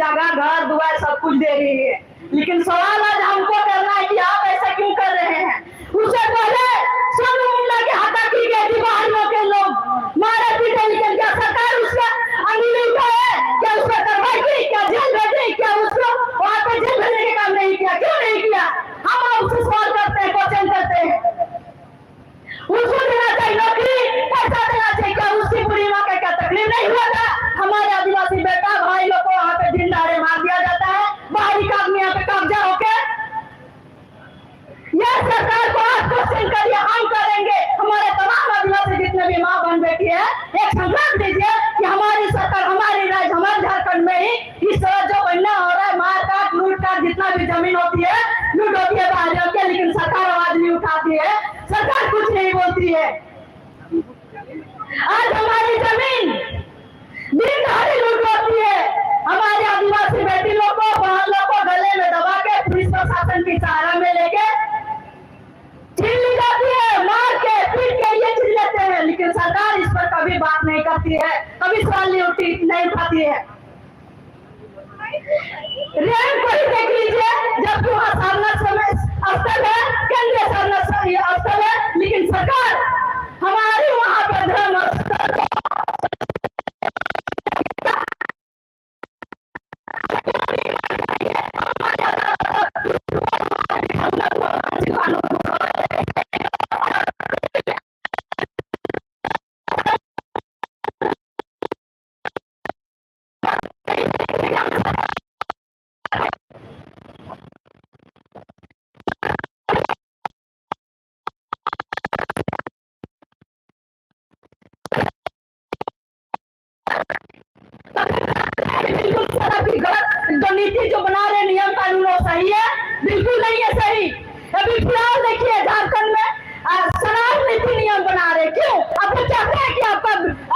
जगह, घर दुआर सब कुछ दे रही है। लेकिन सवाल आज हमको करना है कि आप ऐसा क्यों कर रहे हैं। उससे पहले सब मुंडा की हत्या की गई थी, बाहरियों के लोग मारे पीटे, लेकिन क्या सरकार उसका अंगुली उठाए? क्या उसका कार्रवाई की? क्या जेल भेजी? क्या उसको वहां पे जेल भेजने का काम नहीं किया? क्यों नहीं किया? हम आपसे सवाल करते हैं, क्वेश्चन करते हैं। उसको देना चाहिए नौकरी, पैसा देना चाहिए। क्या उसकी बुरी माँ का क्या तकलीफ नहीं हुआ था? हमारे आदिवासी बेटा भाई लोग को वहां पे दिन दहाड़े मार दिया जाता है, बाहरी आदमी पे कब्जा होके। यह सरकार को आज क्वेश्चन करिए, हम करेंगे। हमारे तमाम आदिवासी जितने भी माँ बहन बेटी है, एक संकल्प दीजिए कि हमारी सरकार, हमारी राज्य, हमारे झारखंड में ही इस तरह जो अन्याय हो रहा है, मारकाट लूटकाट, जितना भी जमीन होती है लूट होती है बाहरियों की, लेकिन सरकार आवाज नहीं उठाती है, सरकार कुछ नहीं बोलती है। आज हमारी जमीन दिन दहाड़े लूट होती है, हमारे आदिवासी बेटी लोग को, बहन लोग को गले में दबा के पुलिस प्रशासन की सहारा में लेके छीन ली जाती है, मार के पीट के ये छीन लेते हैं। लेकिन सरकार इस पर कभी बात नहीं करती है, कभी सवाल नहीं उठाती है। रेल को ही देख लीजिए, जबकि वहाँ सारनाथ स्थल है, केंद्रीय सारनाथ स्थल है, लेकिन सरकार हमारी वहां पर धर्म स्थल नीति जो बना रहे नियम कानून सही है? बिल्कुल नहीं है सही। अभी फिलहाल देखिए झारखंड में शराब नीति नियम बना रहे, क्यों? आप लोग चाहते हैं कि आपका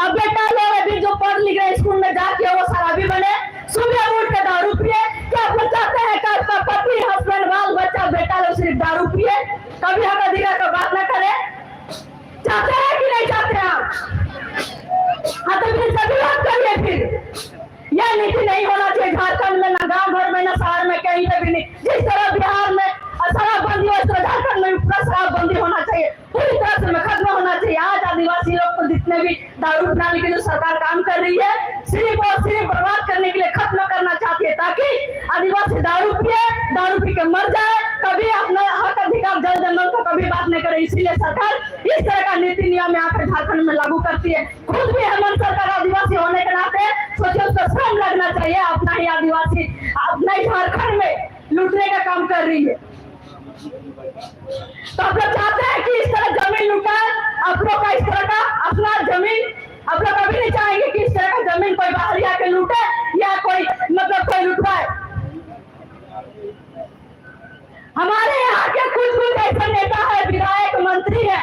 बेटा लोग अभी जो पढ़ लिख रहे स्कूल में जाके वो शराबी बने, सुबह उठ के दारू पिए? क्या आप लोग चाहते हैं कि आपका पति, हस्बैंड, बाल बच्चा, बेटा लोग सिर्फ दारू पिए, कभी हक अधिकार का बात न करे? चाहते हैं कि नहीं चाहते आप? हाँ तो फिर सभी बात करिए। फिर यह नीति नहीं होना चाहिए झारखंड में, ना गांव घर में, ना शहर में, कहीं पे भी नहीं। जिस तरह बिहार में शराबबंदी हो, इस तरह झारखंड में पूरा शराबबंदी होना चाहिए, पूरी तरह से खत्म होना चाहिए। आज आदिवासी लोग को जितने भी दारू बनाने के लिए सरकार काम कर रही है, सिर्फ और सिर्फ बर्बाद करने के लिए खत्म करना चाहती है, ताकि आदिवासी दारू पिए, दारू पी के मर जाए, कभी अपना हक अधिकार जल जंगल को कभी बात नहीं करे। इसीलिए सरकार इस तरह का नीति नियम यहाँ पे झारखंड में लागू करती है। खुद भी हेमंत सरकार आदिवासी होने के नाते सोचिए उसको श्रम लगना चाहिए, अपना ही आदिवासी अपना ही झारखंड में लूटने का काम कर रही है। तो आप लोग चाहते हैं कि इस तरह जमीन लुटाए? आप लोग का इस तरह का अपना जमीन आप लोग कभी नहीं चाहेंगे कि इस तरह का जमीन कोई बाहर आके लूटे या कोई कोई लुटवाए। हमारे यहाँ के कुछ ऐसे नेता है, विधायक, मंत्री है,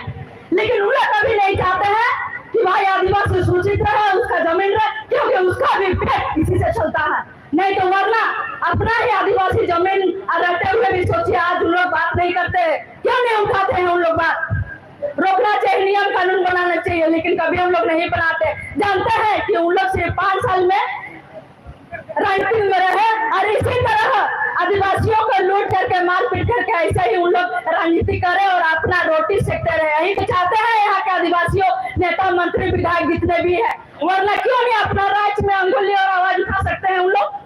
लेकिन उन लोग कभी नहीं चाहते हैं कि भाई आदिवासी सूचित रहे, उसका जमीन रहे, क्योंकि उसका भी पेट इसी से चलता है। नहीं तो वरना अपना ही आदिवासी जमीन रहते हुए भी सोचिए आज उन लोग बात नहीं करते, क्यों नहीं उठाते हैं उन लोग बात? रोकना चाहिए, नियम कानून बनाना चाहिए, लेकिन कभी हम लोग नहीं बनाते। जानते हैं कि उन लोग सिर्फ 5 साल में राजनीति में रहे और इसी तरह आदिवासियों को लूट करके मार पीट करके ऐसे ही उन लोग राजनीति करे और अपना रोटी सेकते रहे। यही तो चाहते हैं यहाँ के आदिवासियों, नेता, मंत्री, विधायक जितने भी है, वरना क्यों नहीं अपना राज्य में अंगुली और आवाज उठा सकते हैं उन लोग?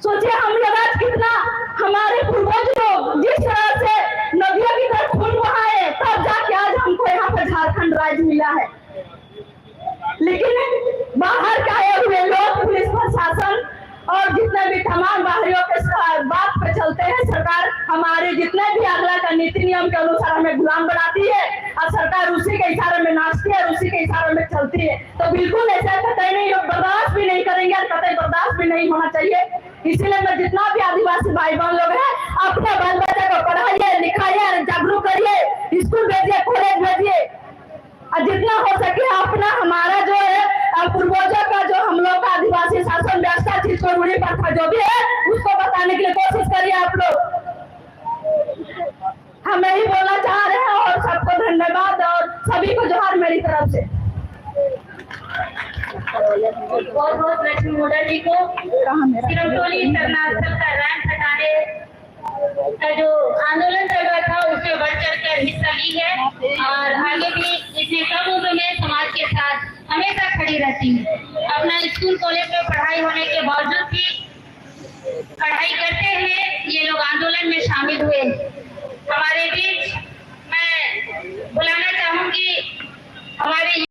सोचिए हम लोग आज कितना, हमारे पूर्वज लोग जिस तरह से नदियों की तरफ खून बहाए, तब जाके आज हमको यहाँ पर झारखंड राज्य मिला है। लेकिन बाहर के आए हुए लोग, पुलिस प्रशासन और जितने भी तमाम बाहरियों के बात पे चलते हैं, सरकार हमारे जितने भी अगला का नीति नियम के अनुसार हमें गुलाम बनाती है और सरकार उसी के इशारे में नाचती है और उसी के इशारे में चलती है। तो बिल्कुल ऐसा कतई नहीं, बर्दाश्त भी नहीं करेंगे और कतई बर्दाश्त भी नहीं होना चाहिए। इसीलिए मैं जितना भी आदिवासी भाई बहन लोग हैं, अपने बाल बच्चे को पढ़ाइए, लिखाइए, जागरूक करिए, स्कूल भेजिए, कॉलेज भेजिए, और जितना हो सके अपना हमारा जो है पूर्वजों का जो हम लोग का आदिवासी शासन व्यवस्था चीज को रूढ़ी प्रथा जो भी है उसको बताने के लिए कोशिश करिए आप लोग। हम यही बोलना चाह रहे हैं और सबको धन्यवाद और सभी को जोहार मेरी तरफ से। बहुत बहुत लक्ष्मी मोडा जी को सिरमटोली शरणार्थल का रैंक हटाने का जो आंदोलन चल रहा था उसमें बढ़ चढ़ कर हिस्सा ली है और आगे भी इतने कम उम्र में समाज के साथ हमेशा खड़ी रहती है। अपना स्कूल कॉलेज में पढ़ाई होने के बावजूद भी पढ़ाई करते हुए ये लोग आंदोलन में शामिल हुए।